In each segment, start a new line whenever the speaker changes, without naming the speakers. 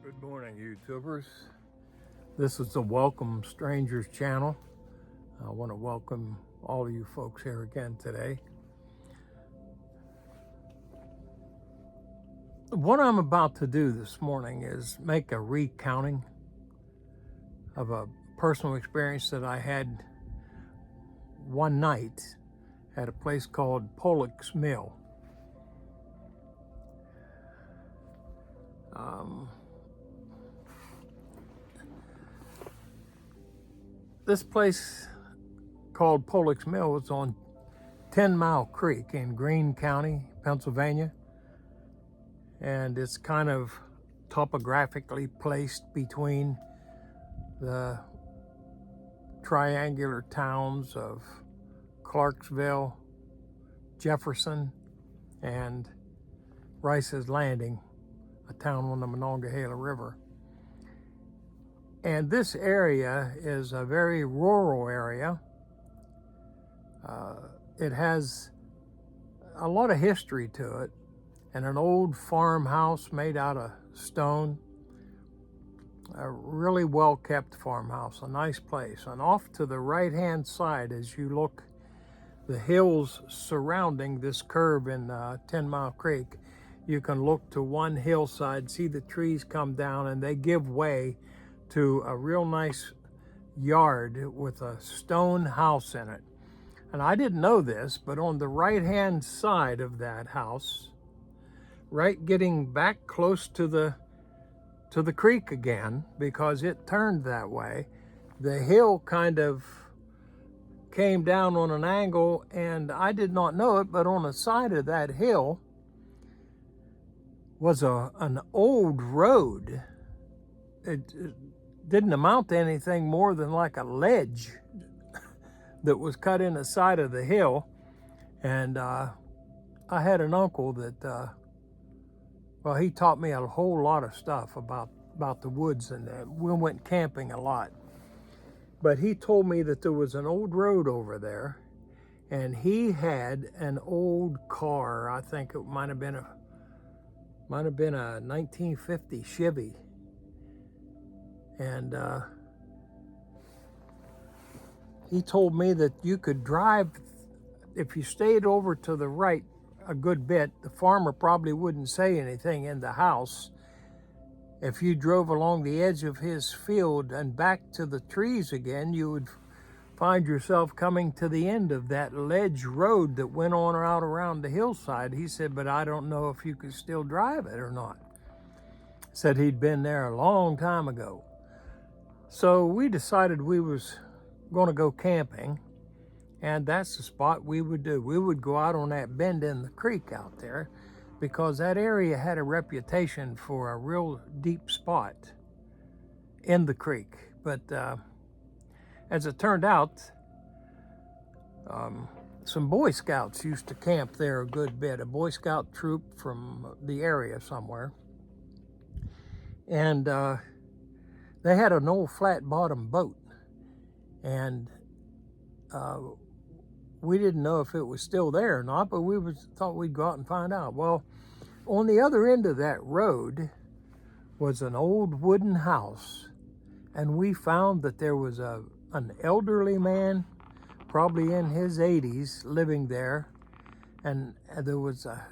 Good morning, YouTubers. This is the Welcome Strangers channel. I want to welcome all of you folks here again today. What I'm about to do this morning is make a recounting of a personal experience that I had one night at a place called Pollock'S Mill. This place called Pollock'S Mill is on 10 Mile Creek in Greene County, Pennsylvania. And it's kind of topographically placed between the triangular towns of Clarksville, Jefferson, and Rice's Landing, a town on the Monongahela River. And this area is a very rural area. It has a lot of history to it, and an old farmhouse made out of stone. A really well-kept farmhouse, a nice place. And off to the right-hand side, as you look, the hills surrounding this curve in 10 Mile Creek, you can look to one hillside, see the trees come down, and they give way to a real nice yard with a stone house in it. And I didn't know this, but on the right-hand side of that house, right getting back close to the creek again, because it turned that way, the hill kind of came down on an angle, and I did not know it, but on the side of that hill was an old road. It didn't amount to anything more than like a ledge that was cut in the side of the hill. And I had an uncle that, well, he taught me a whole lot of stuff about the woods, and we went camping a lot. But he told me that there was an old road over there, and he had an old car. I think it might have been a 1950 Chevy. And he told me that you could drive, if you stayed over to the right a good bit, the farmer probably wouldn't say anything in the house. If you drove along the edge of his field and back to the trees again, you would find yourself coming to the end of that ledge road that went on out around the hillside. He said, but I don't know if you could still drive it or not. Said he'd been there a long time ago. So we decided we was going to go camping, and that's the spot we would do. We would go out on that bend in the creek out there, because that area had a reputation for a real deep spot in the creek. But as it turned out, some Boy Scouts used to camp there a good bit, a Boy Scout troop from the area somewhere. And they had an old flat-bottom boat, and we didn't know if it was still there or not, but we thought we'd go out and find out. Well, on the other end of that road was an old wooden house, and we found that there was an elderly man, probably in his 80s, living there, and there was a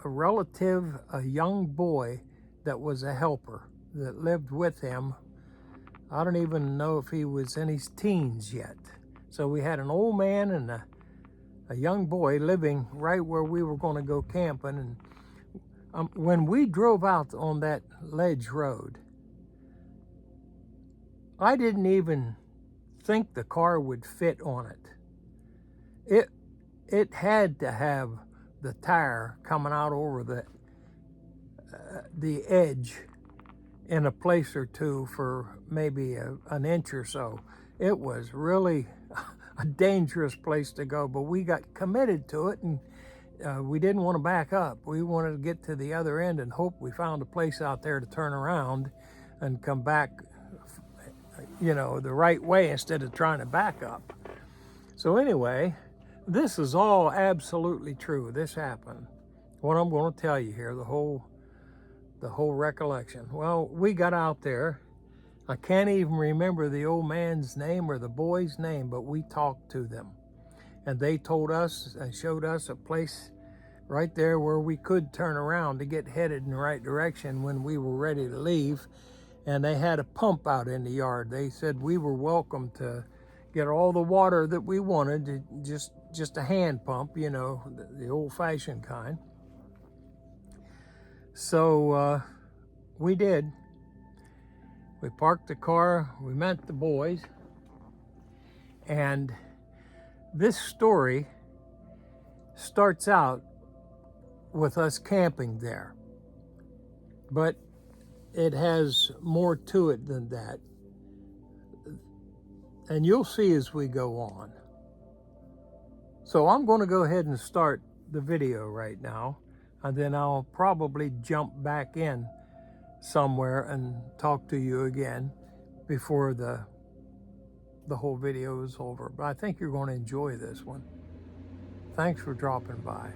relative, a young boy that was a helper that lived with him. I don't even know if he was in his teens yet. So we had an old man and a young boy living right where we were going to go camping. And when we drove out on that ledge road, I didn't even think the car would fit on it. It had to have the tire coming out over the edge in a place or two for maybe an inch or so. It was really a dangerous place to go, but we got committed to it, and we didn't want to back up. We wanted to get to the other end and hope we found a place out there to turn around and come back, you know, the right way instead of trying to back up. So anyway, this is all absolutely true. This happened. What I'm going to tell you here, the whole the whole recollection. Well, we got out there. I can't even remember the old man's name or the boy's name, but we talked to them. And they told us and showed us a place right there where we could turn around to get headed in the right direction when we were ready to leave. And they had a pump out in the yard. They said we were welcome to get all the water that we wanted, just a hand pump, you know, the old-fashioned kind. So we did. We parked the car, we met the boys, and this story starts out with us camping there. But it has more to it than that. And you'll see as we go on. So I'm going to go ahead and start the video right now, and then I'll probably jump back in somewhere and talk to you again before the whole video is over. But I think you're going to enjoy this one. Thanks for dropping by.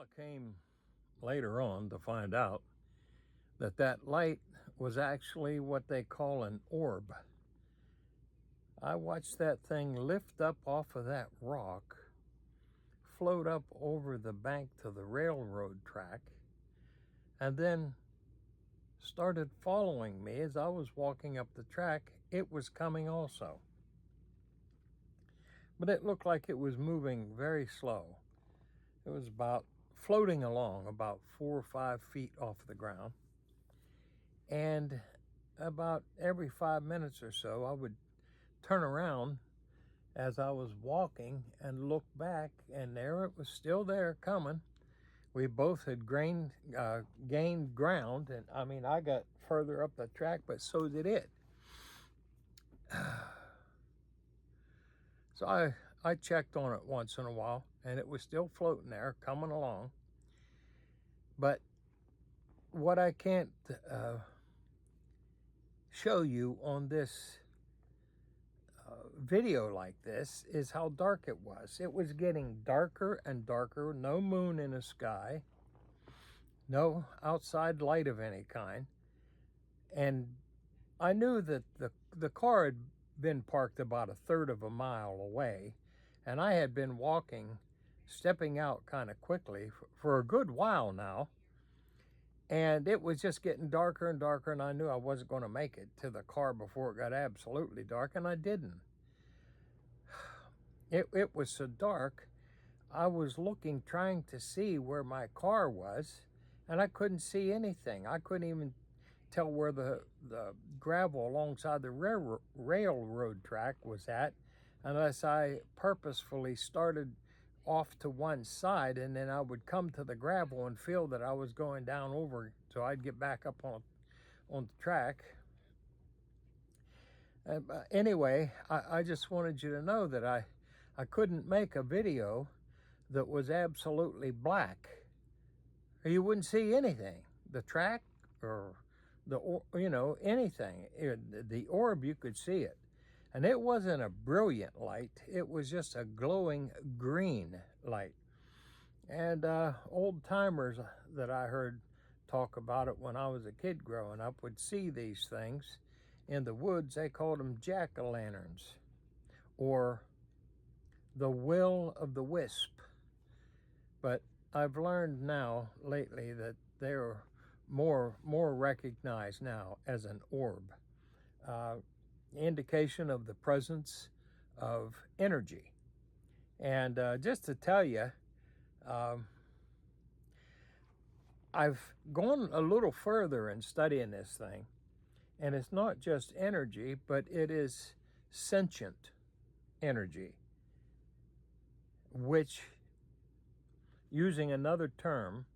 I came later on to find out that that light was actually what they call an orb. I watched that thing lift up off of that rock, float up over the bank to the railroad track, and then started following me as I was walking up the track. It was coming also. But it looked like it was moving very slow. It was about floating along about 4 or 5 feet off the ground. And about every 5 minutes or so, I would turn around as I was walking and look back, and there it was, still there, coming. We both had gained ground, and I mean, I got further up the track, but so did it. So I checked on it once in a while, and it was still floating there, coming along. But what I can't show you on this video like this is how dark it was. It was getting darker and darker, no moon in the sky, no outside light of any kind. And I knew that the car had been parked about 1/3 of a mile away, and I had been walking, stepping out kind of quickly for a good while now. And it was just getting darker and darker, and I knew I wasn't going to make it to the car before it got absolutely dark, and I didn't. It was so dark, I was looking, trying to see where my car was, and I couldn't see anything. I couldn't even tell where the gravel alongside the railroad track was at, unless I purposefully started off to one side, and then I would come to the gravel and feel that I was going down over, so I'd get back up on the track. Anyway, I just wanted you to know that I couldn't make a video that was absolutely black. You wouldn't see anything, the track or anything. The orb, you could see it. And it wasn't a brilliant light. It was just a glowing green light. And old timers that I heard talk about it when I was a kid growing up would see these things in the woods. They called them jack-o'-lanterns, or the will of the wisp. But I've learned now lately that they're more recognized now as an orb. Indication of the presence of energy. And just to tell you, I've gone a little further in studying this thing, and it's not just energy, but it is sentient energy, which, using another term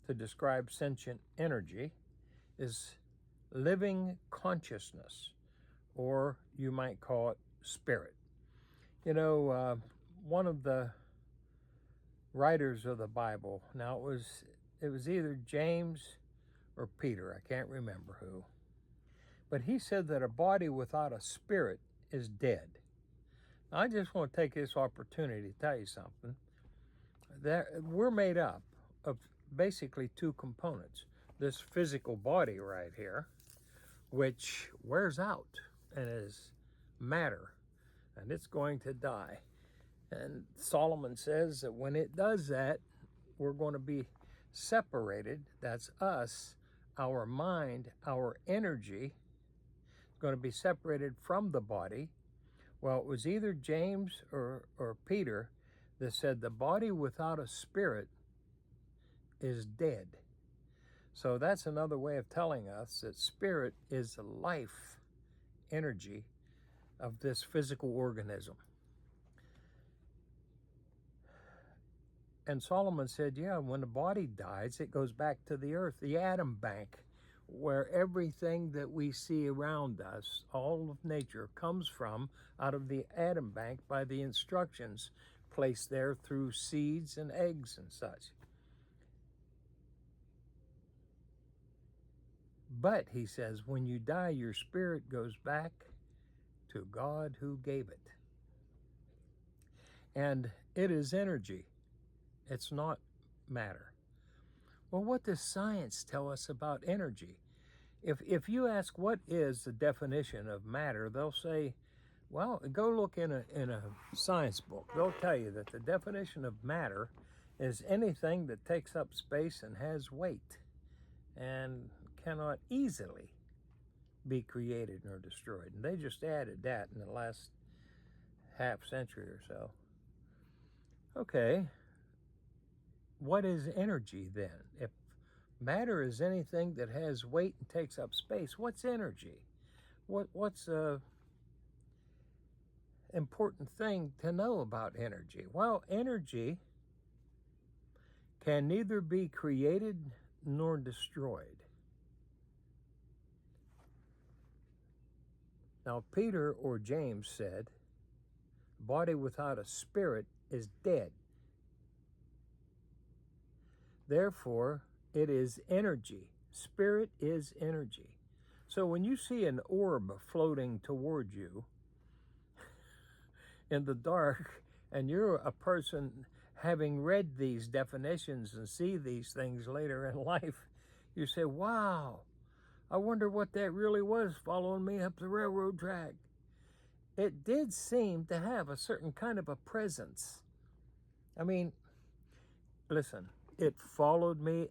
to describe sentient energy, is living consciousness, or you might call it spirit. One of the writers of the Bible, now it was either James or Peter, I can't remember who, but he said that a body without a spirit is dead. Now, I just want to take this opportunity to tell you something. That we're made up of basically two components. This physical body right here, which wears out and is matter, and it's going to die. And Solomon says that when it does that, we're going to be separated. That's us, our mind, our energy, is going to be separated from the body. Well, it was either James or Peter that said the body without a spirit is dead. So that's another way of telling us that spirit is the life energy of this physical organism. And Solomon said, yeah, when the body dies, it goes back to the earth, the atom bank, where everything that we see around us, all of nature, comes from out of the atom bank by the instructions placed there through seeds and eggs and such. But, he says, when you die, your spirit goes back to God who gave it. And it is energy. It's not matter. Well, what does science tell us about energy? If you ask what is the definition of matter, they'll say, well, go look in a science book. They'll tell you that the definition of matter is anything that takes up space and has weight and cannot easily be created nor destroyed. And they just added that in the last half century or so. Okay, what is energy then? If matter is anything that has weight and takes up space, what's energy? What's a important thing to know about energy? Well, energy can neither be created nor destroyed. Now, Peter or James said, a body without a spirit is dead. Therefore, it is energy. Spirit is energy. So when you see an orb floating toward you in the dark, and you're a person having read these definitions and see these things later in life, you say, wow, I wonder what that really was following me up the railroad track. It did seem to have a certain kind of a presence. I mean, listen, it followed me,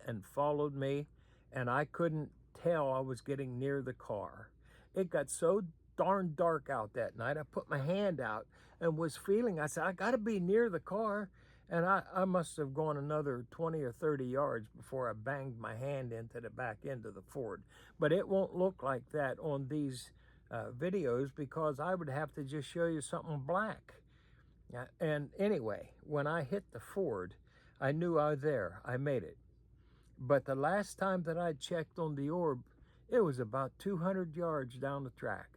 and I couldn't tell I was getting near the car. It got so darn dark out that night. I put my hand out and was feeling, I said, I got to be near the car. And I must have gone another 20 or 30 yards before I banged my hand into the back end of the Ford. But it won't look like that on these videos, because I would have to just show you something black. And anyway, when I hit the Ford, I knew I was there. I made it. But the last time that I checked on the orb, it was about 200 yards down the track.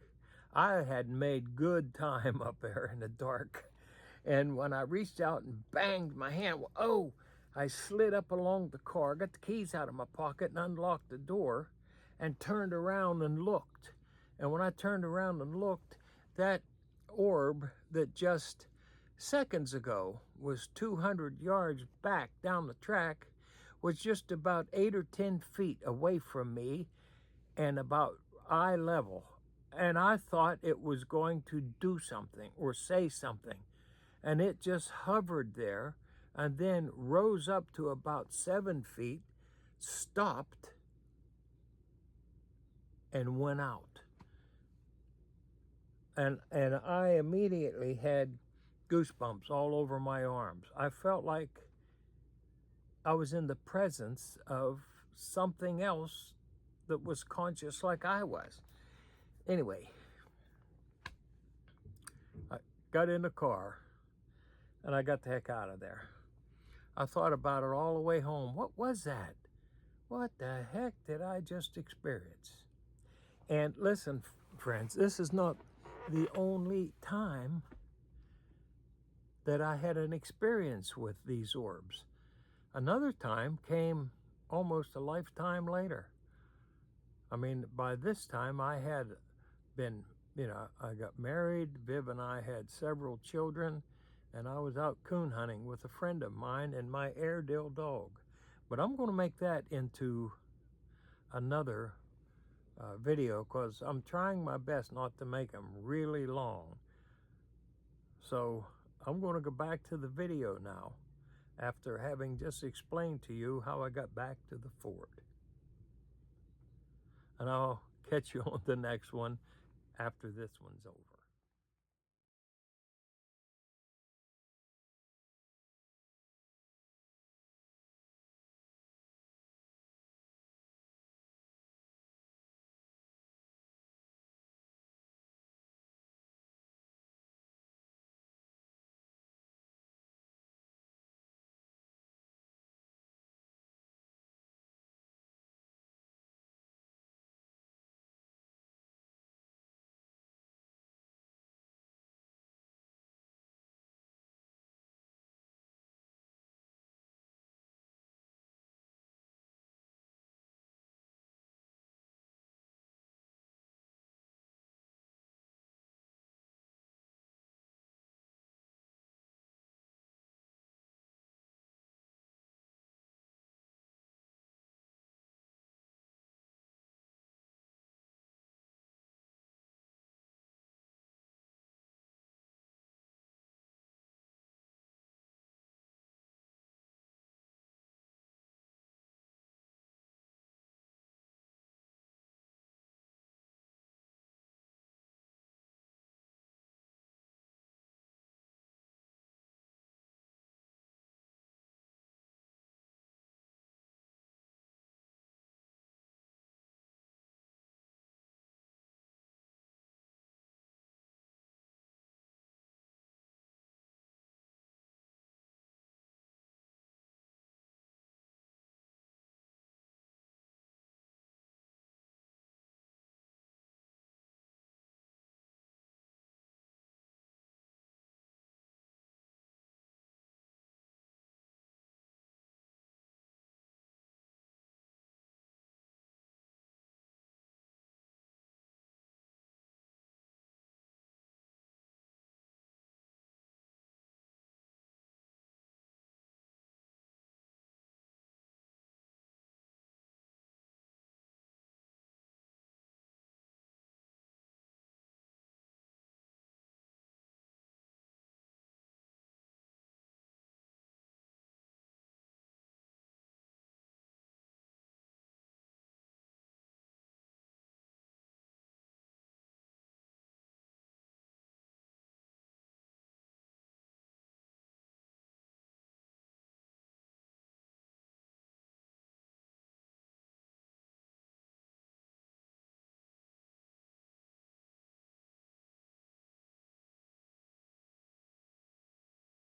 I had made good time up there in the dark. And when I reached out and banged my hand, oh, I slid up along the car, got the keys out of my pocket and unlocked the door and turned around and looked. And when I turned around and looked, that orb that just seconds ago was 200 yards back down the track was just about 8 or 10 feet away from me and about eye level. And I thought it was going to do something or say something. And it just hovered there and then rose up to about 7 feet, stopped, and went out. And I immediately had goosebumps all over my arms. I felt like I was in the presence of something else that was conscious like I was. Anyway, I got in the car and I got the heck out of there. I thought about it all the way home. What was that? What the heck did I just experience? And listen, friends, this is not the only time that I had an experience with these orbs. Another time came almost a lifetime later. I mean, by this time I had been, I got married. Viv and I had several children, and I was out coon hunting with a friend of mine and my Airedale dog. But I'm going to make that into another video, because I'm trying my best not to make them really long. So I'm going to go back to the video now, after having just explained to you how I got back to the Ford. And I'll catch you on the next one after this one's over.